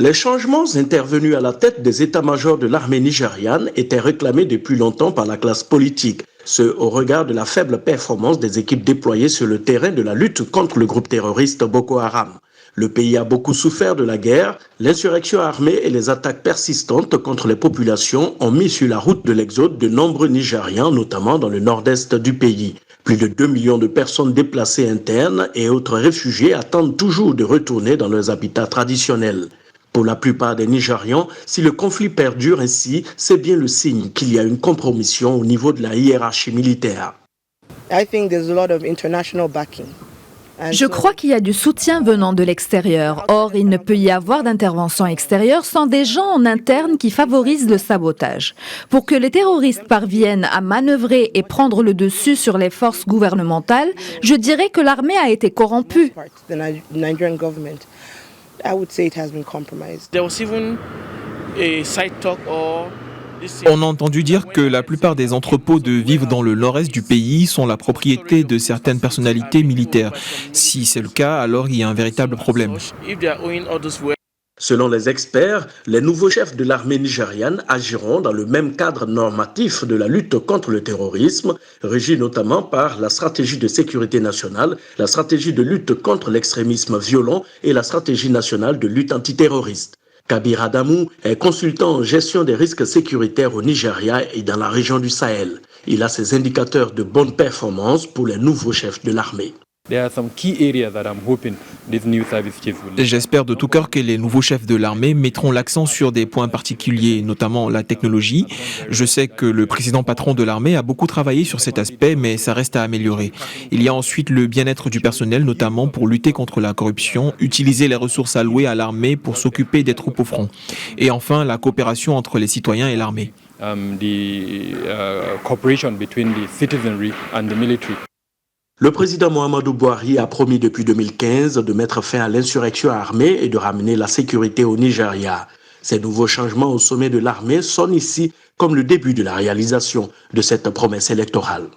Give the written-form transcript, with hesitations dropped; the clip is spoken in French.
Les changements intervenus à la tête des états-majors de l'armée nigériane étaient réclamés depuis longtemps par la classe politique, ce au regard de la faible performance des équipes déployées sur le terrain de la lutte contre le groupe terroriste Boko Haram. Le pays a beaucoup souffert de la guerre, l'insurrection armée et les attaques persistantes contre les populations ont mis sur la route de l'exode de nombreux Nigérians, notamment dans le nord-est du pays. Plus de 2 millions de personnes déplacées internes et autres réfugiés attendent toujours de retourner dans leurs habitats traditionnels. Pour la plupart des Nigérians, si le conflit perdure ainsi, c'est bien le signe qu'il y a une compromission au niveau de la hiérarchie militaire. Je crois qu'il y a du soutien venant de l'extérieur. Or, il ne peut y avoir d'intervention extérieure sans des gens en interne qui favorisent le sabotage. Pour que les terroristes parviennent à manœuvrer et prendre le dessus sur les forces gouvernementales, je dirais que l'armée a été corrompue. On a entendu dire que la plupart des entrepôts de vivres dans le nord-est du pays sont la propriété de certaines personnalités militaires. Si c'est le cas, alors il y a un véritable problème. Selon les experts, les nouveaux chefs de l'armée nigériane agiront dans le même cadre normatif de la lutte contre le terrorisme, régi notamment par la stratégie de sécurité nationale, la stratégie de lutte contre l'extrémisme violent et la stratégie nationale de lutte antiterroriste. Kabir Adamou est consultant en gestion des risques sécuritaires au Nigeria et dans la région du Sahel. Il a ses indicateurs de bonne performance pour les nouveaux chefs de l'armée. J'espère de tout cœur que les nouveaux chefs de l'armée mettront l'accent sur des points particuliers, notamment la technologie. Je sais que le président patron de l'armée a beaucoup travaillé sur cet aspect, mais ça reste à améliorer. Il y a ensuite le bien-être du personnel, notamment pour lutter contre la corruption, utiliser les ressources allouées à l'armée pour s'occuper des troupes au front. Et enfin, la coopération entre les citoyens et l'armée. Le président Muhammadu Buhari a promis depuis 2015 de mettre fin à l'insurrection armée et de ramener la sécurité au Nigeria. Ces nouveaux changements au sommet de l'armée sonnent ici comme le début de la réalisation de cette promesse électorale.